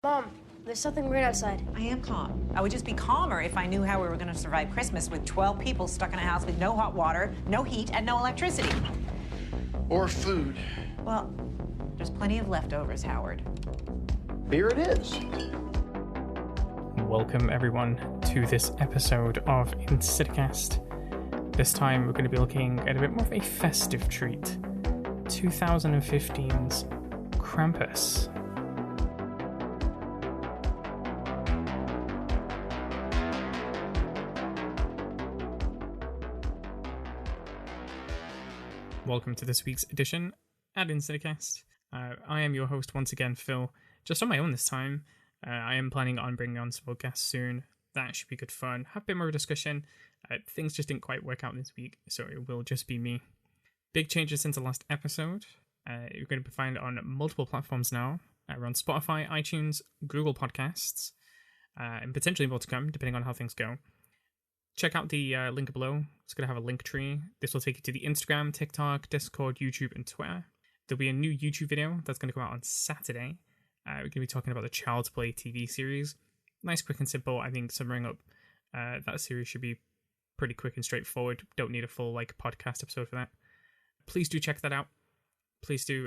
Mom, there's something weird outside. I am calm. I would just be calmer if I knew how we were going to survive Christmas with 12 people stuck in a house with no hot water, no heat, and no electricity. Or food. Well, there's plenty of leftovers, Howard. Here it is. Welcome everyone to this episode of Insidicast. This time we're going to be looking at a bit more of a festive treat. 2015's Krampus. Welcome to this week's edition at Insidicast. I am your host once again, Phil. Just on my own this time. I am planning on bringing on some more guests soon. That should be good fun. Have a bit more of a discussion. Things just didn't quite work out this week, so it will just be me. Big changes since the last episode. You're going to find it on multiple platforms now. We're on Spotify, iTunes, Google Podcasts, and potentially more to come, depending on how things go. Check out the link below. It's going to have a link tree. This will take you to the Instagram, TikTok, Discord, YouTube, and Twitter. There'll be a new YouTube video that's going to come out on Saturday. We're going to be talking about the Child's Play TV series. Nice, quick, and simple. I think summing up that series should be pretty quick and straightforward. Don't need a full podcast episode for that. Please do check that out. Please do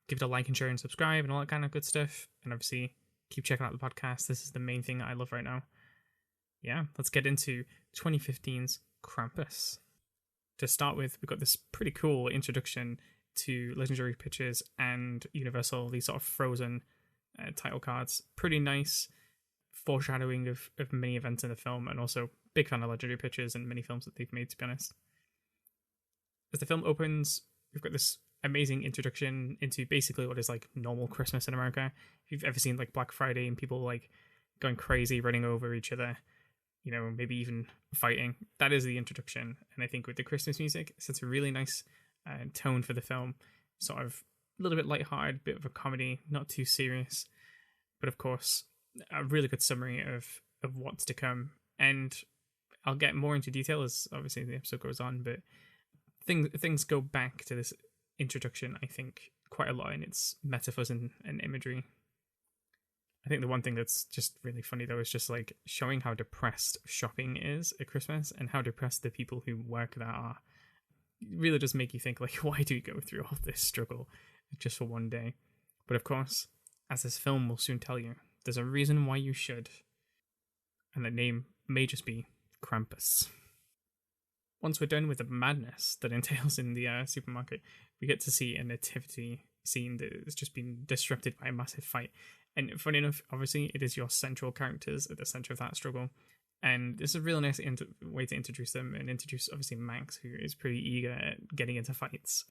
give it a like and share and subscribe and all that kind of good stuff. And obviously, keep checking out the podcast. This is the main thing I love right now. Yeah, let's get into 2015's Krampus. To start with, we've got this pretty cool introduction to Legendary Pictures and Universal, these sort of frozen title cards. Pretty nice foreshadowing of many events in the film, and also big fan of Legendary Pictures and many films that they've made, to be honest. As the film opens, we've got this amazing introduction into basically what is normal Christmas in America. If you've ever seen Black Friday and people going crazy, running over each other, maybe even fighting, that is the introduction. And I think with the Christmas music, it sets a really nice tone for the film. Sort of a little bit lighthearted, bit of a comedy, not too serious, but of course a really good summary of what's to come. And I'll get more into detail as obviously the episode goes on, but things go back to this introduction, I think, quite a lot in its metaphors and imagery. I think the one thing that's just really funny though is just showing how depressed shopping is at Christmas and how depressed the people who work there are. It really does make you think why do you go through all this struggle just for one day? But of course, as this film will soon tell you, there's a reason why you should. And the name may just be Krampus. Once we're done with the madness that entails in the supermarket, we get to see a nativity scene that has just been disrupted by a massive fight. And funny enough, obviously, it is your central characters at the center of that struggle. And this is a real nice way to introduce them, and introduce, obviously, Max, who is pretty eager at getting into fights.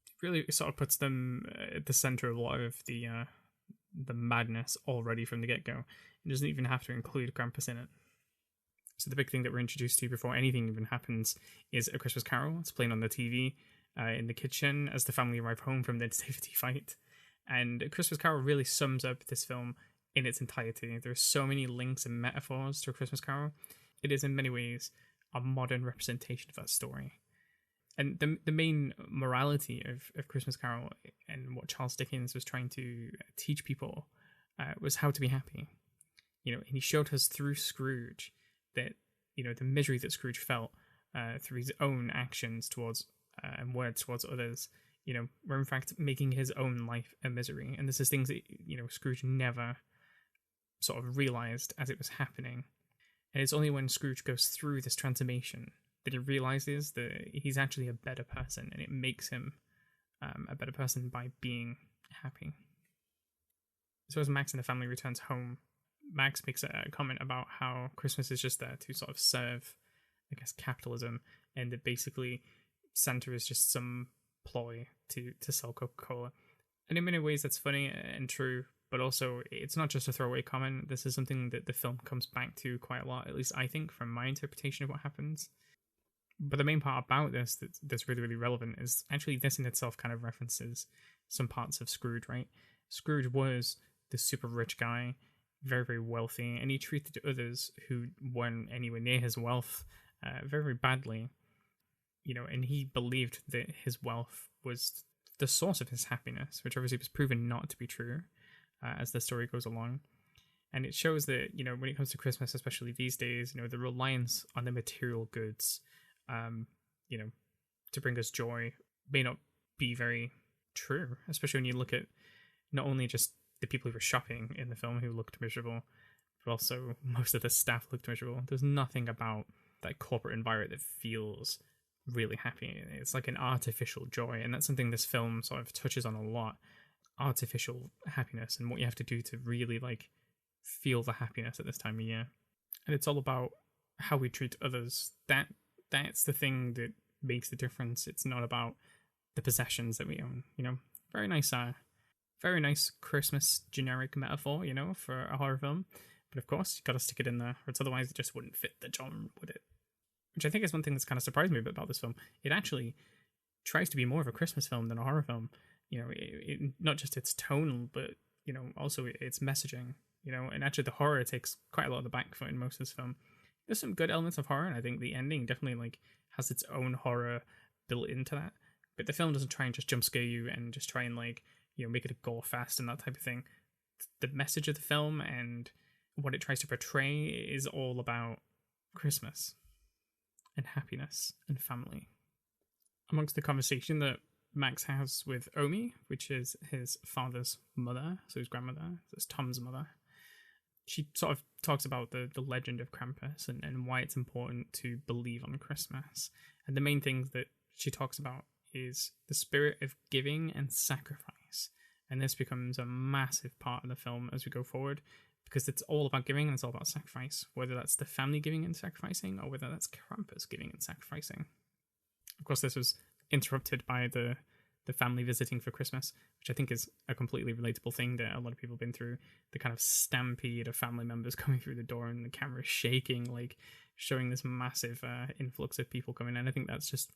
It really sort of puts them at the center of a lot of the madness already from the get-go. It doesn't even have to include Krampus in it. So the big thing that we're introduced to before anything even happens is A Christmas Carol. It's playing on the TV in the kitchen as the family arrive home from the nativity fight. And A Christmas Carol really sums up this film in its entirety. There are so many links and metaphors to A Christmas Carol. It is in many ways a modern representation of that story. And the main morality of Christmas Carol and what Charles Dickens was trying to teach people was how to be happy. And he showed us through Scrooge that, the misery that Scrooge felt through his own actions towards and words towards others, were in fact making his own life a misery. And this is things that, Scrooge never sort of realized as it was happening. And it's only when Scrooge goes through this transformation that he realizes that he's actually a better person, and it makes him a better person by being happy. So as Max and the family returns home, Max makes a comment about how Christmas is just there to sort of serve, I guess, capitalism, and that basically Santa is just some ploy to sell Coca-Cola. And in many ways that's funny and true, but also it's not just a throwaway comment. This is something that the film comes back to quite a lot, at least I think, from my interpretation of what happens. But the main part about this that's really, really relevant is actually this in itself kind of references some parts of Scrooge, right? Scrooge was the super rich guy, very, very wealthy, and he treated others who weren't anywhere near his wealth very, very badly. And he believed that his wealth was the source of his happiness, which obviously was proven not to be true. as the story goes along. And it shows that, when it comes to Christmas, especially these days, the reliance on the material goods, to bring us joy may not be very true, especially when you look at not only just the people who were shopping in the film who looked miserable, but also most of the staff looked miserable. There's nothing about that corporate environment that feels really happy. It's like an artificial joy, and that's something this film sort of touches on a lot. Artificial happiness and what you have to do to really like feel the happiness at this time of year. And it's all about how we treat others. That's the thing that makes the difference. It's not about the possessions that we own. Very nice Christmas generic metaphor, for a horror film. But of course, you've got to stick it in there, or otherwise it just wouldn't fit the genre, would it? Which I think is one thing that's kind of surprised me a bit about this film. It actually tries to be more of a Christmas film than a horror film. It not just its tone, but also its messaging. And actually the horror takes quite a lot of the back foot in most of this film. There's some good elements of horror, and I think the ending definitely like has its own horror built into that. But the film doesn't try and just jump scare you and just try and like make it a gore fest and that type of thing. The message of the film and what it tries to portray is all about Christmas and happiness and family. Amongst the conversation that Max has with Omi, which is his father's mother, so his grandmother, that's Tom's mother, she sort of talks about the legend of Krampus and why it's important to believe on Christmas. And the main things that she talks about is the spirit of giving and sacrifice. And this becomes a massive part of the film as we go forward, because it's all about giving and it's all about sacrifice, whether that's the family giving and sacrificing or whether that's Krampus giving and sacrificing. Of course, this was interrupted by the family visiting for Christmas, which I think is a completely relatable thing that a lot of people have been through. The kind of stampede of family members coming through the door and the camera shaking, like showing this massive influx of people coming in. I think that's just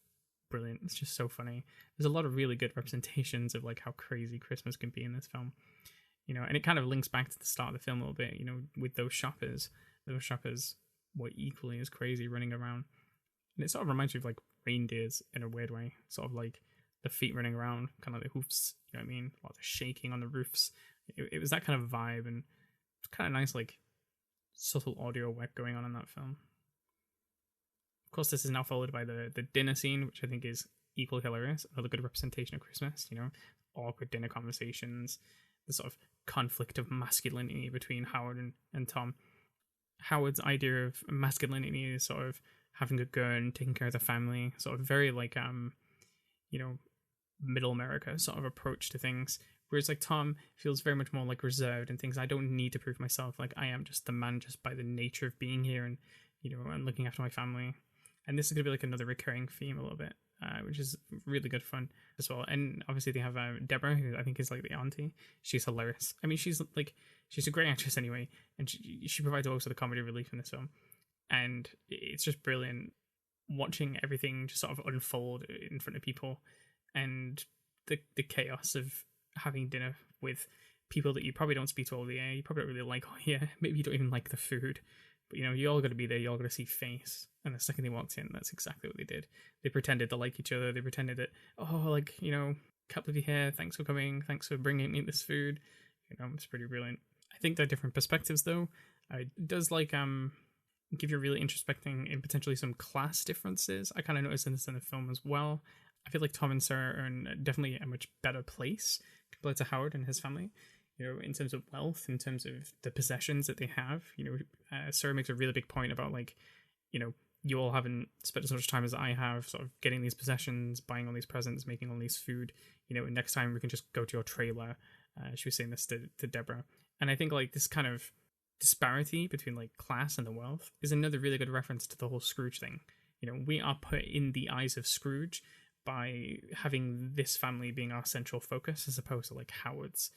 brilliant. It's just so funny. There's a lot of really good representations of like how crazy Christmas can be in this film. And it kind of links back to the start of the film a little bit, with those shoppers. Those shoppers were equally as crazy running around. And it sort of reminds me of like reindeers in a weird way, sort of like the feet running around, kind of the hoofs, you know what I mean? A lot of shaking on the roofs. It was that kind of vibe, and it's kind of nice, like, subtle audio work going on in that film. Of course, this is now followed by the dinner scene, which I think is equally hilarious. Another good representation of Christmas, awkward dinner conversations, the sort of conflict of masculinity between Howard and Tom. Howard's idea of masculinity is sort of having a gun, taking care of the family, sort of very like, middle America sort of approach to things. Whereas like Tom feels very much more like reserved and things. I don't need to prove myself. Like I am just the man just by the nature of being here and, and looking after my family. And this is going to be like another recurring theme a little bit, which is really good fun as well. And obviously they have Deborah, who I think is like the auntie. She's hilarious. I mean, she's a great actress anyway. And she provides also the comedy relief in this film. And it's just brilliant watching everything just sort of unfold in front of people, and the chaos of having dinner with people that you probably don't speak to all year, you probably don't really like all year, maybe you don't even like the food, but you all got to be there, you all got to see face. And the second they walked in, that's exactly what they did. They pretended to like each other. They pretended that, can't believe you're here, thanks for coming, thanks for bringing me this food. It's pretty brilliant. I think they're different perspectives though. It does like give you a really introspecting and potentially some class differences. I kind of noticed this in the film as well. I feel like Tom and Sarah are in definitely a much better place compared to Howard and his family, in terms of wealth, in terms of the possessions that they have. Sarah makes a really big point about like, you all haven't spent as much time as I have sort of getting these possessions, buying all these presents, making all these food, and next time we can just go to your trailer. She was saying this to Deborah. And I think like this kind of disparity between like class and the wealth is another really good reference to the whole Scrooge thing. We are put in the eyes of Scrooge by having this family being our central focus as opposed to like Howard's.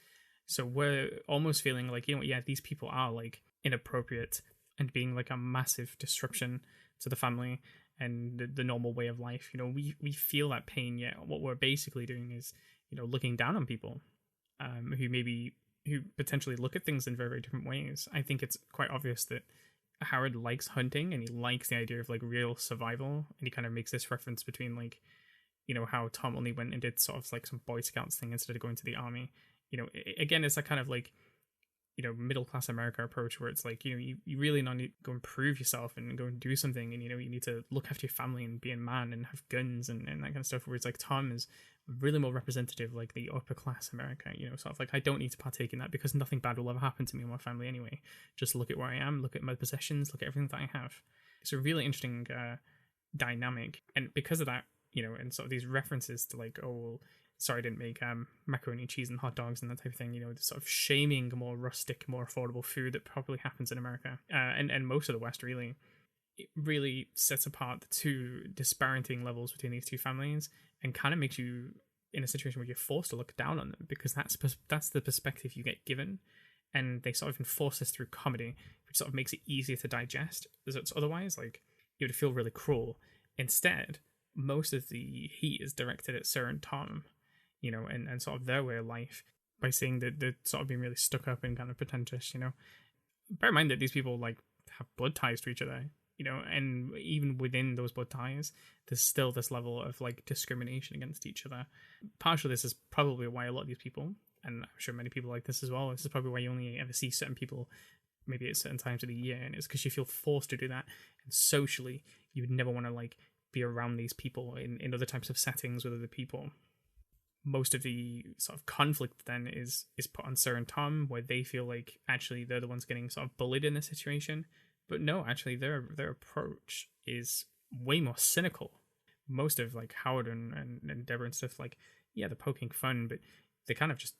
So we're almost feeling like, these people are like inappropriate and being like a massive disruption to the family and the normal way of life. We feel that pain, yet what we're basically doing is, looking down on people who potentially look at things in very, very different ways. I think it's quite obvious that Howard likes hunting and he likes the idea of like real survival, and he kind of makes this reference between like, how Tom only went and did sort of like some Boy Scouts thing instead of going to the army. Again, it's that kind of like middle class America approach where it's like, you really not need to go and prove yourself and go and do something, and you need to look after your family and be a man and have guns and that kind of stuff, where it's like Tom is really more representative like the upper class America, sort of like, I don't need to partake in that because nothing bad will ever happen to me or my family anyway. Just look at where I am, look at my possessions, look at everything that I have. It's a really interesting dynamic, and because of that, and sort of these references to like, oh well, sorry, I didn't make macaroni and cheese and hot dogs and that type of thing. The sort of shaming more rustic, more affordable food that probably happens in America and most of the West, really. It really sets apart the two disparaging levels between these two families and kind of makes you in a situation where you're forced to look down on them, because that's the perspective you get given, and they sort of enforce this through comedy, which sort of makes it easier to digest. Because otherwise, like, it would feel really cruel. Instead, most of the heat is directed at Sir and Tom, and sort of their way of life, by saying that they're sort of being really stuck up and kind of pretentious, Bear in mind that these people, like, have blood ties to each other, and even within those blood ties, there's still this level of, like, discrimination against each other. Partially this is probably why a lot of these people, and I'm sure many people like this as well, this is probably why you only ever see certain people maybe at certain times of the year, and it's because you feel forced to do that, and socially, you would never want to, like, be around these people in other types of settings with other people. Most of the sort of conflict then is put on Sir and Tom, where they feel like actually they're the ones getting sort of bullied in this situation. But no, actually their approach is way more cynical. Most of like Howard and Deborah and stuff, like, yeah, they're poking fun, but they kind of just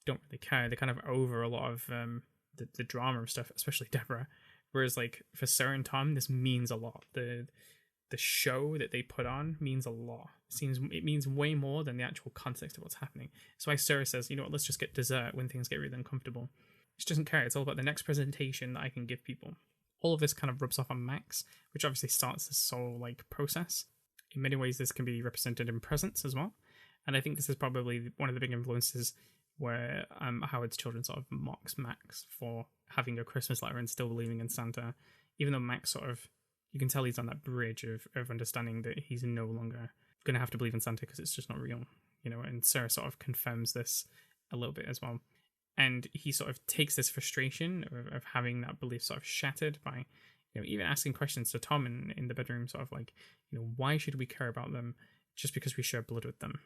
don't really care. They're kind of over a lot of the drama and stuff, especially Deborah. Whereas like for Sir and Tom, this means a lot. The show that they put on means a lot. It means way more than the actual context of what's happening. That's why Sarah says, let's just get dessert when things get really uncomfortable. She doesn't care. It's all about the next presentation that I can give people. All of this kind of rubs off on Max, which obviously starts this whole like process. In many ways, this can be represented in presents as well. And I think this is probably one of the big influences where Howard's Children sort of mocks Max for having a Christmas letter and still believing in Santa, even though Max sort of, you can tell he's on that bridge of understanding that he's no longer going to have to believe in Santa because it's just not real, and Sarah sort of confirms this a little bit as well. And he sort of takes this frustration of having that belief sort of shattered by, even asking questions to Tom in the bedroom, sort of like, why should we care about them just because we share blood with them?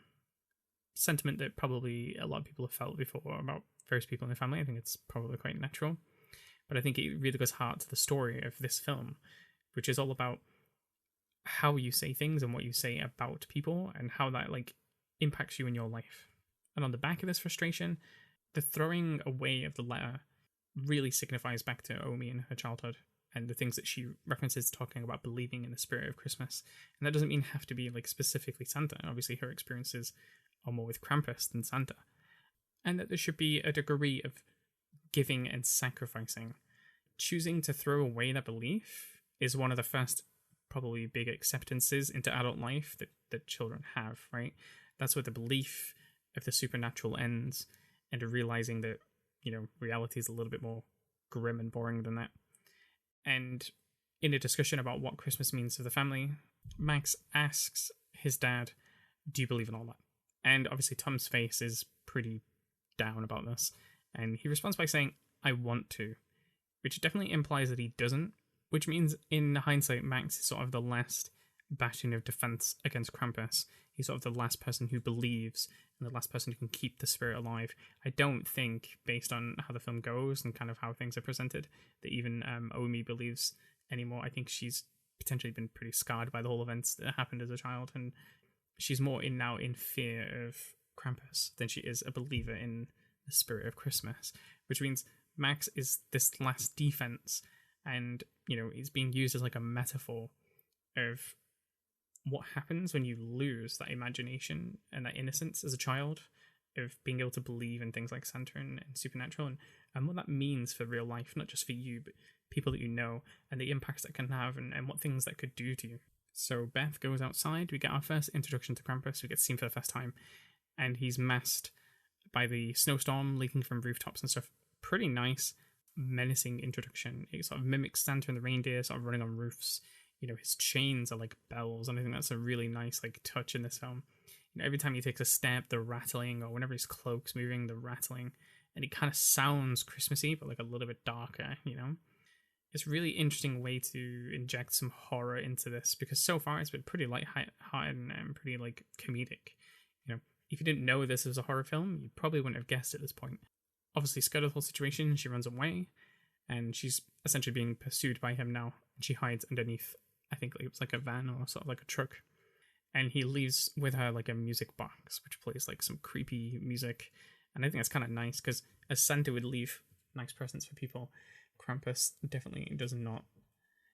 Sentiment that probably a lot of people have felt before about various people in the family. I think it's probably quite natural. But I think it really goes hard to the story of this film, which is all about how you say things and what you say about people and how that like impacts you in your life. And on the back of this frustration, the throwing away of the letter really signifies back to Omi and her childhood and the things that she references talking about believing in the spirit of Christmas. And that doesn't mean have to be like specifically Santa. Obviously her experiences are more with Krampus than Santa. And that there should be a degree of giving and sacrificing. Choosing to throw away that belief is one of the first probably big acceptances into adult life that children have, right? That's where the belief of the supernatural ends, and realizing that, reality is a little bit more grim and boring than that. And in a discussion about what Christmas means to the family, Max asks his dad, do you believe in all that? And obviously Tom's face is pretty down about this, and he responds by saying, I want to, which definitely implies that he doesn't. Which means, in hindsight, Max is sort of the last bastion of defense against Krampus. He's sort of the last person who believes and the last person who can keep the spirit alive. I don't think, based on how the film goes and kind of how things are presented, that even Omi believes anymore. I think she's potentially been pretty scarred by the whole events that happened as a child, and she's more now in fear of Krampus than she is a believer in the spirit of Christmas. Which means Max is this last defense, and it's being used as like a metaphor of what happens when you lose that imagination and that innocence as a child of being able to believe in things like Santa and supernatural, and what that means for real life, not just for you, but people that you know, and the impacts that can have, and what things that could do to you. So Beth goes outside, we get our first introduction to Krampus, we get seen for the first time, and he's masked by the snowstorm leaking from rooftops and stuff. Pretty nice, menacing introduction. It sort of mimics Santa and the reindeer sort of running on roofs. His chains are like bells, and I think that's a really nice like touch in this film. Every time he takes a step, the rattling, or whenever his cloak's moving, the rattling, and it kind of sounds Christmassy, but like a little bit darker, you know? It's a really interesting way to inject some horror into this, because so far it's been pretty light-hearted and pretty like comedic. You know, if you didn't know this was a horror film, you probably wouldn't have guessed at this point. Obviously, scared of the whole situation, she runs away, and she's essentially being pursued by him now. And she hides underneath, I think it was like a van or sort of like a truck. And he leaves with her like a music box, which plays like some creepy music. And I think that's kind of nice, because as Santa would leave nice presents for people, Krampus definitely does not.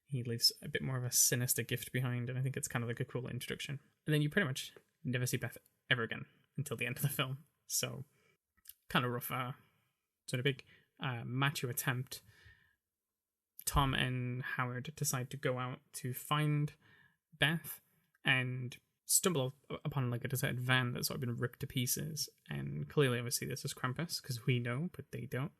He leaves a bit more of a sinister gift behind, and I think it's kind of like a cool introduction. And then you pretty much never see Beth ever again until the end of the film. So, kind of rough. So in a big macho attempt, Tom and Howard decide to go out to find Beth and stumble upon like a deserted van that's sort of been ripped to pieces. And clearly, obviously, this is Krampus, because we know, but they don't.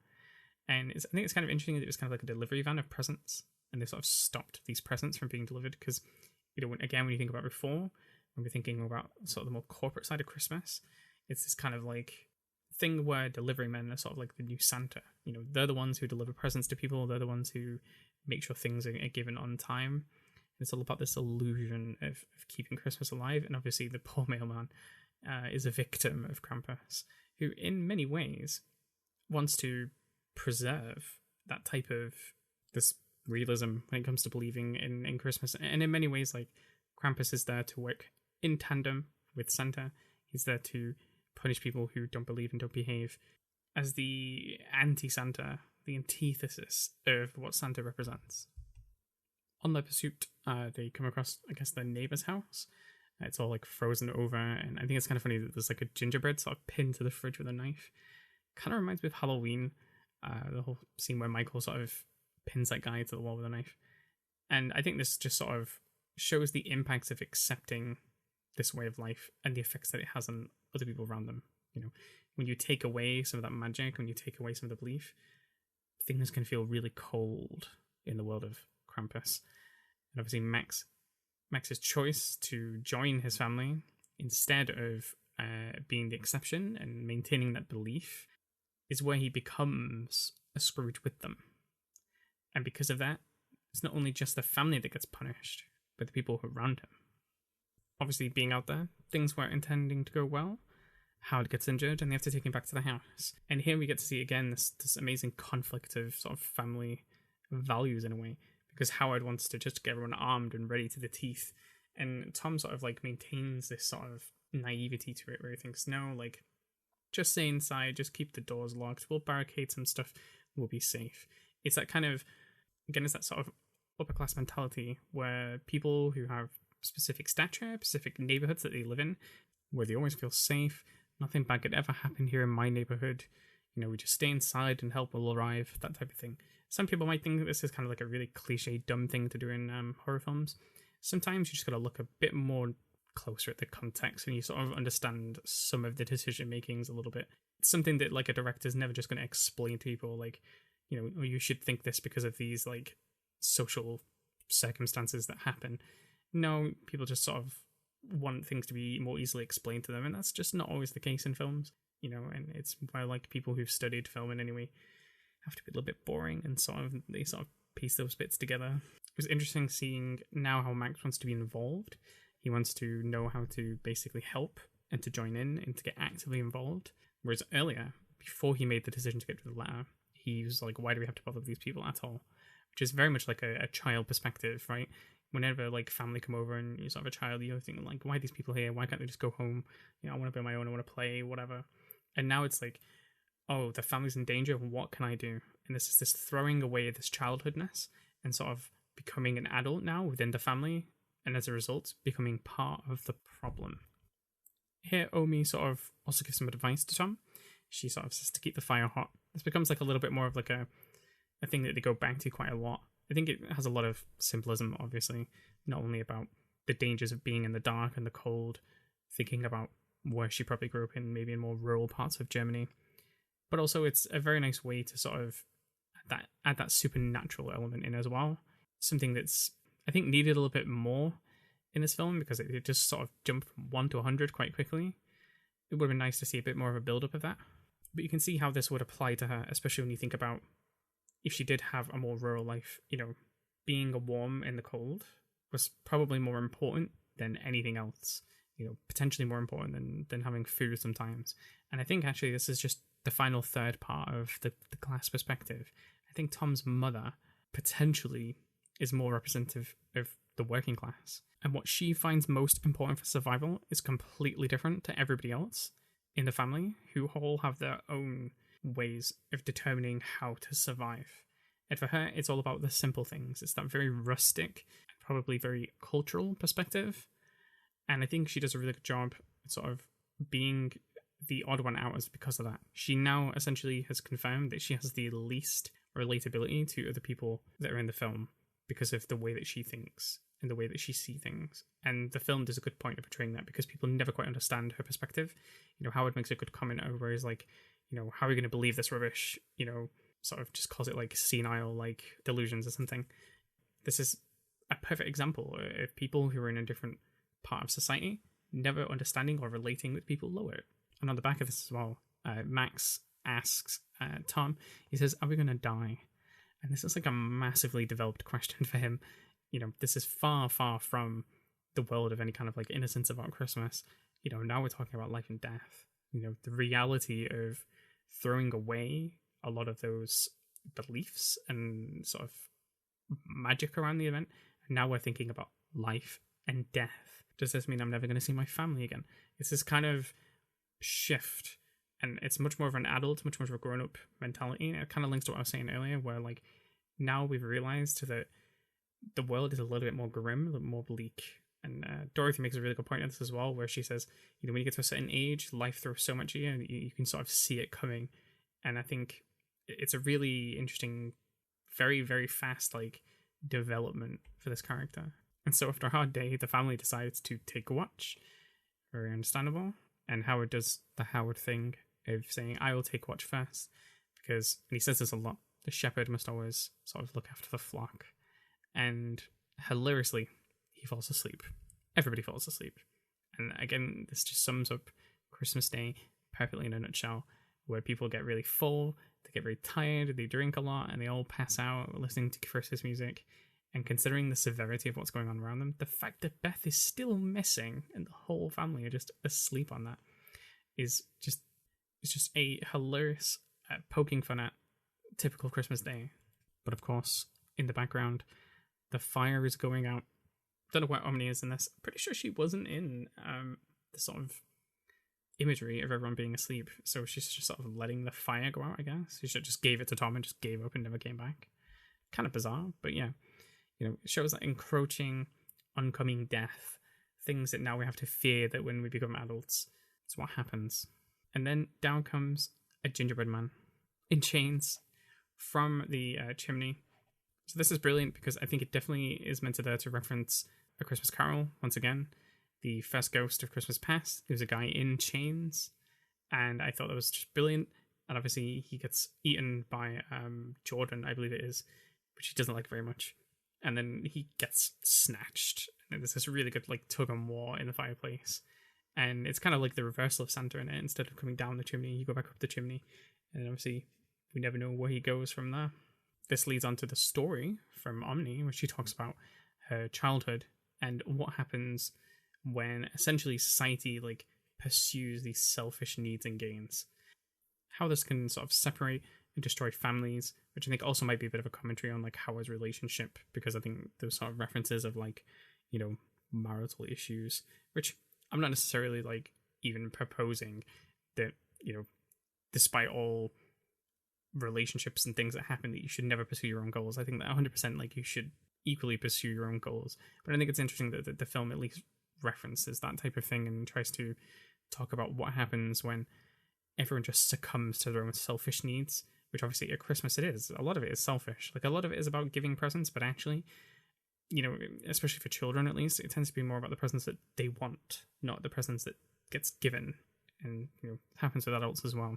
And I think it's kind of interesting that it was kind of like a delivery van of presents, and they sort of stopped these presents from being delivered, because, you know, when you think about before, when we're thinking about sort of the more corporate side of Christmas, it's this kind of like thing where delivery men are sort of like the new Santa. You know, they're the ones who deliver presents to people, they're the ones who make sure things are given on time. And it's all about this illusion of keeping Christmas alive, and obviously the poor mailman is a victim of Krampus, who in many ways wants to preserve that type of this realism when it comes to believing in Christmas. And in many ways, like, Krampus is there to work in tandem with Santa. He's there to punish people who don't believe and don't behave, as the anti-Santa, the antithesis of what Santa represents. On their pursuit, they come across, I guess, their neighbor's house. It's all like frozen over, and I think it's kind of funny that there's like a gingerbread sort of pinned to the fridge with a knife. Kind of reminds me of Halloween, the whole scene where Michael sort of pins that guy to the wall with a knife. And I think this just sort of shows the impacts of accepting this way of life and the effects that it has on other people around them. You know, when you take away some of that magic, when you take away some of the belief, things can feel really cold in the world of Krampus. And obviously Max's choice to join his family instead of being the exception and maintaining that belief is where he becomes a Scrooge with them. And because of that, it's not only just the family that gets punished, but the people around him. Obviously, being out there, things weren't intending to go well. Howard gets injured, and they have to take him back to the house. And here we get to see again this amazing conflict of sort of family values in a way, because Howard wants to just get everyone armed and ready to the teeth, and Tom sort of like maintains this sort of naivety to it, where he thinks, no, like, just stay inside, just keep the doors locked, we'll barricade some stuff, we'll be safe. It's that kind of, again, it's that sort of upper class mentality where people who have specific stature, specific neighborhoods that they live in, where they always feel safe, nothing bad could ever happen here in my neighborhood, you know, we just stay inside and help will arrive, that type of thing. Some people might think that this is kind of like a really cliche, dumb thing to do in horror films. Sometimes you just gotta look a bit more closer at the context and you sort of understand some of the decision makings a little bit. It's something that like a director's never just going to explain to people, like, you know, oh, you should think this because of these like social circumstances that happen. No, people just sort of want things to be more easily explained to them, and that's just not always the case in films, you know. And it's why like people who've studied film in any way have to be a little bit boring and they sort of piece those bits together. It was interesting seeing now how Max wants to be involved. He wants to know how to basically help and to join in and to get actively involved. Whereas earlier, before he made the decision to get to the letter, he was like, why do we have to bother with these people at all? Which is very much like a child perspective, right? Whenever like family come over and you're sort of a child, you're thinking like, why are these people here? Why can't they just go home? You know, I want to be on my own, I want to play, whatever. And now it's like, oh, the family's in danger, what can I do? And this is this throwing away this childhoodness and sort of becoming an adult now within the family, and as a result, becoming part of the problem. Here, Omi sort of also gives some advice to Tom. She sort of says to keep the fire hot. This becomes like a little bit more of like a thing that they go back to quite a lot. I think it has a lot of symbolism, obviously, not only about the dangers of being in the dark and the cold, thinking about where she probably grew up in, maybe in more rural parts of Germany, but also it's a very nice way to sort of add that supernatural element in as well. Something that's, I think, needed a little bit more in this film because it just sort of jumped from 1 to 100 quite quickly. It would have been nice to see a bit more of a build-up of that. But you can see how this would apply to her, especially when you think about if she did have a more rural life, being warm in the cold was probably more important than anything else, potentially more important than having food sometimes. And I think actually this is just the final third part of the class perspective. I think Tom's mother potentially is more representative of the working class. And what she finds most important for survival is completely different to everybody else in the family, who all have their own ways of determining how to survive. And for her, it's all about the simple things. It's that very rustic, probably very cultural perspective. And I think she does a really good job at sort of being the odd one out as because of that. She now essentially has confirmed that she has the least relatability to other people that are in the film because of the way that she thinks and the way that she sees things. And the film does a good point of portraying that because people never quite understand her perspective. Howard makes a good comment over where he's like, how are you going to believe this rubbish? Sort of just calls it like senile, like delusions or something. This is a perfect example of people who are in a different part of society never understanding or relating with people lower. And on the back of this as well, Max asks Tom, he says, are we going to die? And this is like a massively developed question for him. This is far, far from the world of any kind of like innocence about Christmas. Now we're talking about life and death. The reality of throwing away a lot of those beliefs and sort of magic around the event. And now we're thinking about life and death. Does this mean I'm never going to see my family again? It's this kind of shift, and it's much more of an adult, much more of a grown-up mentality. And it kind of links to what I was saying earlier, where like now we've realized that the world is a little bit more grim, a little more bleak. And Dorothy makes a really good point on this as well, where she says, when you get to a certain age, life throws so much at you, and you can sort of see it coming. And I think it's a really interesting, very, very fast like development for this character. And so after a hard day, the family decides to take a watch. Very understandable. And Howard does the Howard thing of saying, I will take watch first. Because, and he says this a lot, the shepherd must always sort of look after the flock. And hilariously, he falls asleep. Everybody falls asleep. And again, this just sums up Christmas Day perfectly in a nutshell, where people get really full, they get very tired, they drink a lot, and they all pass out listening to Christmas music. And considering the severity of what's going on around them, the fact that Beth is still missing and the whole family are just asleep on that is just, it's just a hilarious poking fun at typical Christmas Day. But of course, in the background, the fire is going out. Don't know where Omni is in this. I'm pretty sure she wasn't in the sort of imagery of everyone being asleep. So she's just sort of letting the fire go out, I guess. She just gave it to Tom and just gave up and never came back. Kind of bizarre, but yeah. It shows that encroaching, oncoming death, things that now we have to fear that when we become adults, it's what happens. And then down comes a gingerbread man in chains from the chimney. So this is brilliant because I think it definitely is meant to reference A Christmas Carol once again. The first ghost of Christmas Past. It was a guy in chains, and I thought that was just brilliant. And obviously he gets eaten by Jordan, I believe it is, which he doesn't like very much. And then he gets snatched. And there's this really good like tug and war in the fireplace. And it's kind of like the reversal of Santa in it. Instead of coming down the chimney, you go back up the chimney. And obviously we never know where he goes from there. This leads on to the story from Omni, where she talks about her childhood and what happens when essentially society like pursues these selfish needs and gains. How this can sort of separate and destroy families, which I think also might be a bit of a commentary on like Howard's relationship, because I think those sort of references of like, marital issues, which I'm not necessarily like even proposing that, despite all relationships and things that happen, that you should never pursue your own goals. I think that 100% like you should equally pursue your own goals. But I think it's interesting that the film at least references that type of thing and tries to talk about what happens when everyone just succumbs to their own selfish needs, which obviously at Christmas it is. A lot of it is selfish. Like a lot of it is about giving presents, but actually, especially for children at least, it tends to be more about the presents that they want, not the presents that gets given. And, happens with adults as well.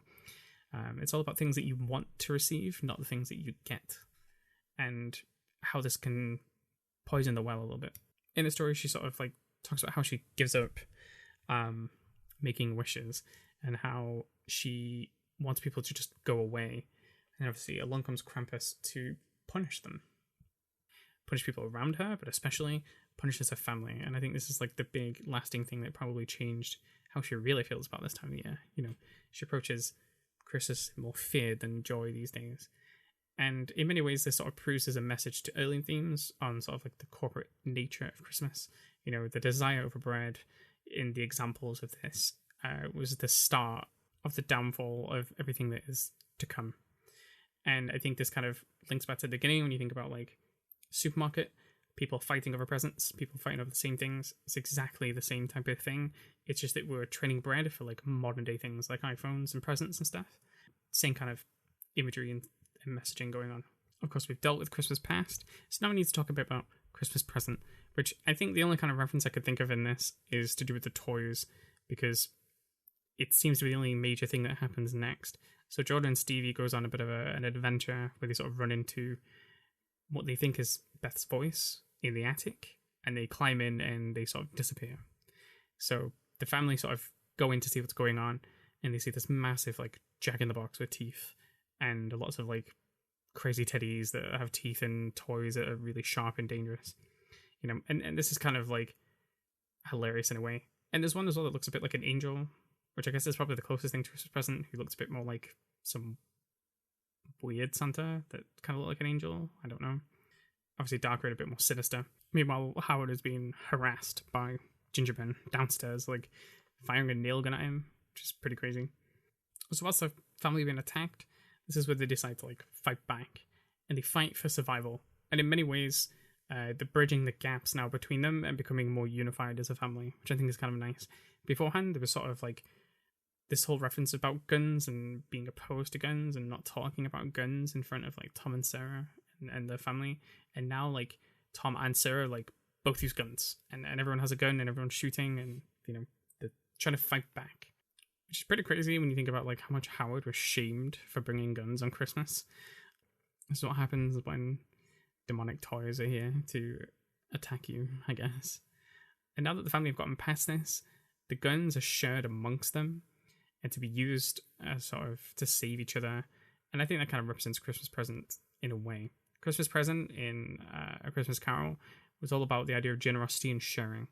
It's all about things that you want to receive, not the things that you get. And how this can poison the well a little bit. In the story, she sort of like talks about how she gives up making wishes, and how she wants people to just go away. And obviously along comes Krampus to punish them. Punish people around her, but especially punishes her family. And I think this is like the big lasting thing that probably changed how she really feels about this time of year. You know, she approaches Christmas more fear than joy these days. And in many ways, this sort of proves as a message to early themes on sort of like the corporate nature of Christmas. You know, the desire over bread in the examples of this was the start of the downfall of everything that is to come. And I think this kind of links back to the beginning when you think about like supermarket, people fighting over presents, people fighting over the same things. It's exactly the same type of thing. It's just that we're trading bread for like modern day things like iPhones and presents and stuff. Same kind of imagery and messaging going on. Of course, we've dealt with Christmas past, so now we need to talk a bit about Christmas present, which I think the only kind of reference I could think of in this is to do with the toys, because it seems to be the only major thing that happens next. So Jordan and Stevie goes on a bit of an adventure where they sort of run into what they think is Beth's voice in the attic, and they climb in and they sort of disappear. So the family sort of go in to see what's going on, and they see this massive like Jack-in-the-Box with teeth and lots of like crazy teddies that have teeth and toys that are really sharp and dangerous. You know, and this is kind of like hilarious in a way. And there's one as well that looks a bit like an angel, which I guess is probably the closest thing to Christmas present, who looks a bit more like some weird Santa that kind of look like an angel. I don't know. Obviously Darkrai a bit more sinister. Meanwhile, Howard is being harassed by Gingerbread downstairs, like firing a nail gun at him, which is pretty crazy. So whilst the family being attacked, this is where they decide to like fight back, and they fight for survival. And in many ways, they're bridging the gaps now between them and becoming more unified as a family, which I think is kind of nice. Beforehand, there was sort of like this whole reference about guns and being opposed to guns and not talking about guns in front of like Tom and Sarah and their family. And now like Tom and Sarah like both use guns, and everyone has a gun and everyone's shooting, and you know they're trying to fight back. Which is pretty crazy when you think about like how much Howard was shamed for bringing guns on Christmas. This is what happens when demonic toys are here to attack you, I guess. And now that the family have gotten past this, the guns are shared amongst them and to be used as sort of to save each other. And I think that kind of represents Christmas present in a way. Christmas present in A Christmas Carol was all about the idea of generosity and sharing.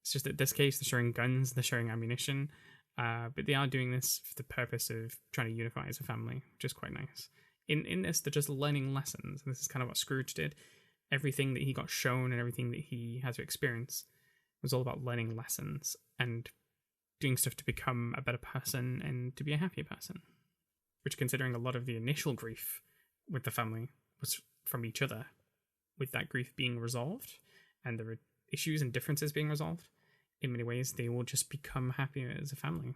It's just that in this case, they're sharing guns, they're sharing ammunition. But they are doing this for the purpose of trying to unify as a family, which is quite nice. In this, they're just learning lessons. And this is kind of what Scrooge did. Everything that he got shown and everything that he had to experience was all about learning lessons and doing stuff to become a better person and to be a happier person. Which, considering a lot of the initial grief with the family was from each other, with that grief being resolved and the issues and differences being resolved, in many ways, they will just become happier as a family.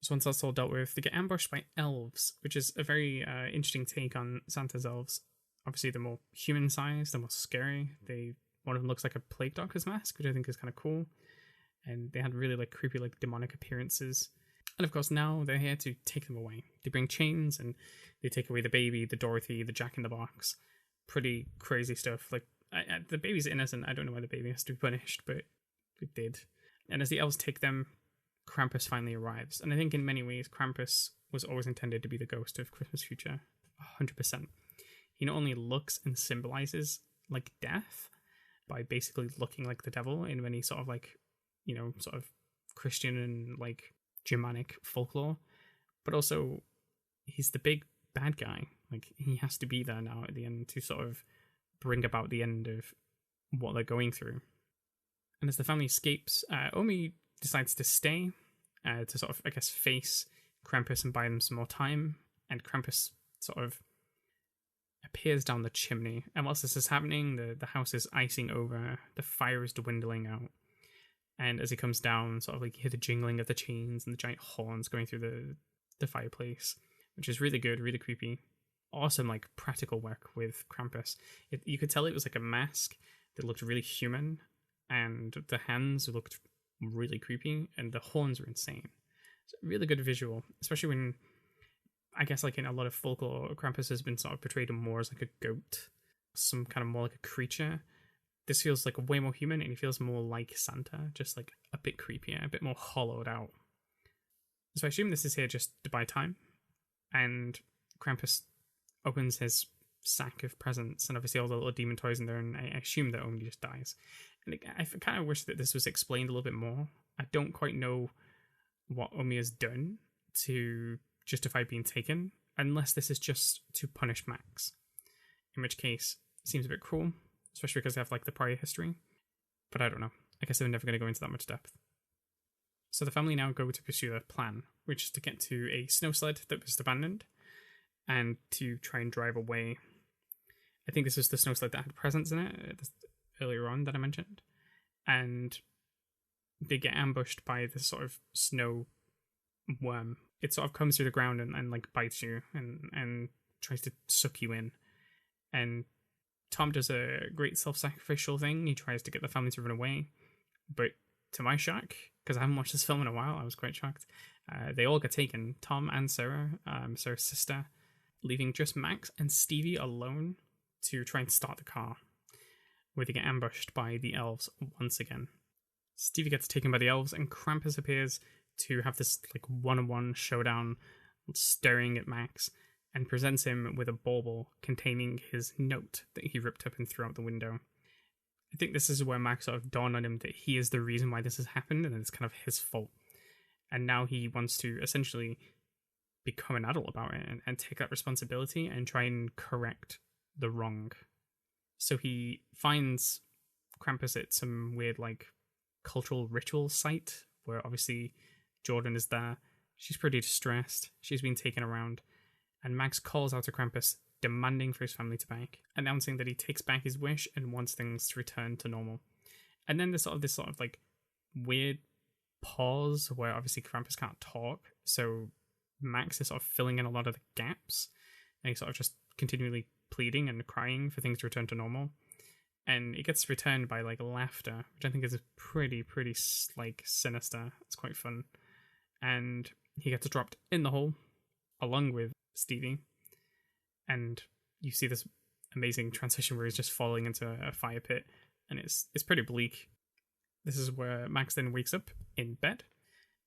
So once that's all dealt with, they get ambushed by elves, which is a very interesting take on Santa's elves. Obviously, they're more human-sized, they're more scary. One of them looks like a plague doctor's mask, which I think is kind of cool. And they had really like creepy, like demonic appearances. And of course, now they're here to take them away. They bring chains and they take away the baby, the Dorothy, the Jack-in-the-Box. Pretty crazy stuff. Like the baby's innocent. I don't know why the baby has to be punished, but it did. And as the elves take them, Krampus finally arrives. And I think in many ways, Krampus was always intended to be the ghost of Christmas future. 100%. He not only looks and symbolizes like death by basically looking like the devil in many sort of like, you know, sort of Christian and like Germanic folklore, but also he's the big bad guy. Like he has to be there now at the end to sort of bring about the end of what they're going through. And as the family escapes, Omi decides to stay to sort of, I guess, face Krampus and buy them some more time. And Krampus sort of appears down the chimney. And whilst this is happening, the house is icing over, the fire is dwindling out. And as he comes down, sort of like you hear the jingling of the chains and the giant horns going through the fireplace, which is really good, really creepy. Awesome, like practical work with Krampus. You could tell it was like a mask that looked really human, and the hands looked really creepy, and the horns were insane. It's a really good visual, especially when, I guess, like in a lot of folklore, Krampus has been sort of portrayed more as like a goat, some kind of more like a creature. This feels like way more human, and he feels more like Santa, just like a bit creepier, a bit more hollowed out. So I assume this is here just to buy time, and Krampus opens his sack of presents, and obviously all the little demon toys in there, and I assume that Omi just dies. And I kind of wish that this was explained a little bit more. I don't quite know what Omi has done to justify being taken, unless this is just to punish Max. In which case, it seems a bit cruel, especially because they have like the prior history. But I don't know. I guess they're never going to go into that much depth. So the family now go to pursue their plan, which is to get to a snow sled that was abandoned and to try and drive away. I think this is the snow sled that had presents in it earlier on that I mentioned. And they get ambushed by this sort of snow worm. It sort of comes through the ground and like bites you and tries to suck you in. And Tom does a great self-sacrificial thing. He tries to get the family to run away. But to my shock, because I haven't watched this film in a while, I was quite shocked. They all get taken. Tom and Sarah, Sarah's sister, leaving just Max and Stevie alone to try and start the car, where they get ambushed by the elves once again. Stevie gets taken by the elves, and Krampus appears to have this like one-on-one showdown, staring at Max, and presents him with a bauble containing his note that he ripped up and threw out the window. I think this is where Max sort of dawned on him that he is the reason why this has happened, and it's kind of his fault. And now he wants to essentially become an adult about it and take that responsibility and try and correct the wrong. So he finds Krampus at some weird like cultural ritual site where obviously Jordan is there. She's pretty distressed. She's been taken around. And Max calls out to Krampus, demanding for his family to back, announcing that he takes back his wish and wants things to return to normal. And then there's this sort of like weird pause where obviously Krampus can't talk, so Max is sort of filling in a lot of the gaps, and he's sort of just continually pleading and crying for things to return to normal. And it gets returned by like laughter, which I think is pretty like sinister. It's quite fun. And he gets dropped in the hole along with Stevie, and you see this amazing transition where he's just falling into a fire pit, and it's pretty bleak. This is where Max then wakes up in bed,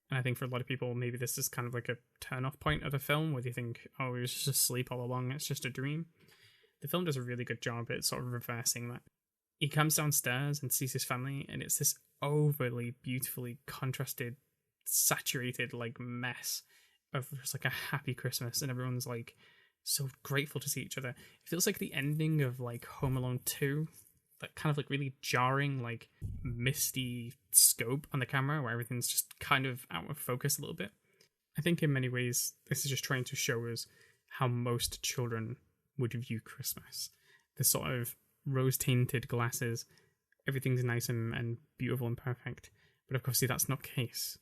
and I think for a lot of people maybe this is kind of like a turn-off point of the film where they think, oh, he was just asleep all along, it's just a dream. The film does a really good job at sort of reversing that. He comes downstairs and sees his family, and it's this overly beautifully contrasted, saturated like mess of just like a happy Christmas, and everyone's like so grateful to see each other. It feels like the ending of like Home Alone 2, that kind of like really jarring, like misty scope on the camera where everything's just kind of out of focus a little bit. I think in many ways this is just trying to show us how most children would view Christmas. The sort of rose-tinted glasses, everything's nice and beautiful and perfect, but of course see that's not the case.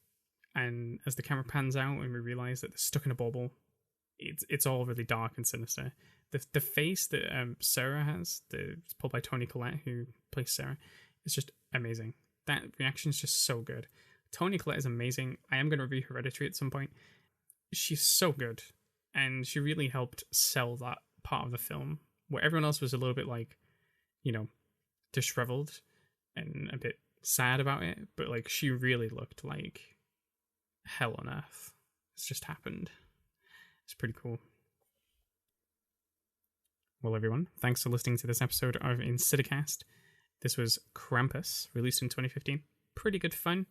And as the camera pans out and we realise that they're stuck in a bauble, it's all really dark and sinister. The face that Sarah has, it's played by Toni Collette, who plays Sarah, is just amazing. That reaction is just so good. Toni Collette is amazing. I am going to review Hereditary at some point. She's so good, and she really helped sell that part of the film, where everyone else was a little bit like, you know, disheveled and a bit sad about it, but like she really looked like hell on earth. It's just happened. It's pretty cool. Well, everyone, thanks for listening to this episode of Insidicast. This was Krampus, released in 2015. Pretty good fun,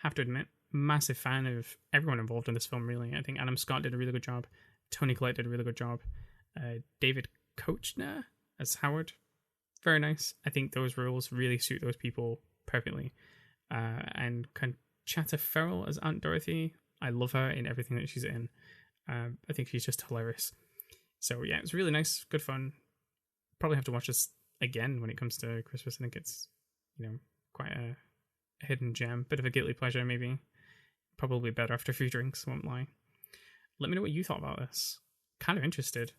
have to admit. Massive fan of everyone involved in this film, really. I think Adam Scott did a really good job. Toni Collette did a really good job. David Koechner as Howard, very nice. I think those roles really suit those people perfectly. And Conchata Ferrell as Aunt Dorothy, I love her in everything that she's in. I think she's just hilarious. So yeah, it's really nice, good fun. Probably have to watch this again when it comes to Christmas. I think it's, you know, quite a hidden gem, bit of a guilty pleasure maybe. Probably better after a few drinks, won't lie. Let me know what you thought about this. Kind of interested.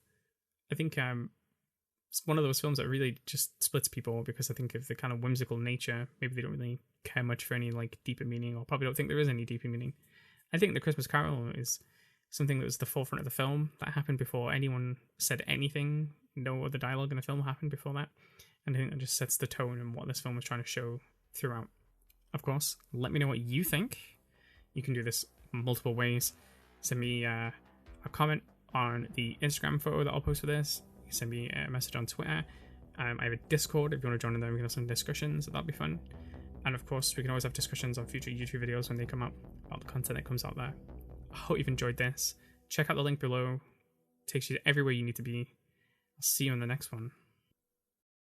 I think it's one of those films that really just splits people, because I think of the kind of whimsical nature, maybe they don't really care much for any like deeper meaning, or probably don't think there is any deeper meaning. I think The Christmas Carol is something that was the forefront of the film, that happened before anyone said anything. No other dialogue in the film happened before that, and I think that just sets the tone and what this film was trying to show throughout. Of course, let me know what you think. You can do this multiple ways. Send me a comment on the Instagram photo that I'll post for this. You can send me a message on Twitter. I have a Discord. If you want to join in there, we can have some discussions. That'll be fun. And of course, we can always have discussions on future YouTube videos when they come up about the content that comes out there. I hope you've enjoyed this. Check out the link below. It takes you to everywhere you need to be. I'll see you in the next one.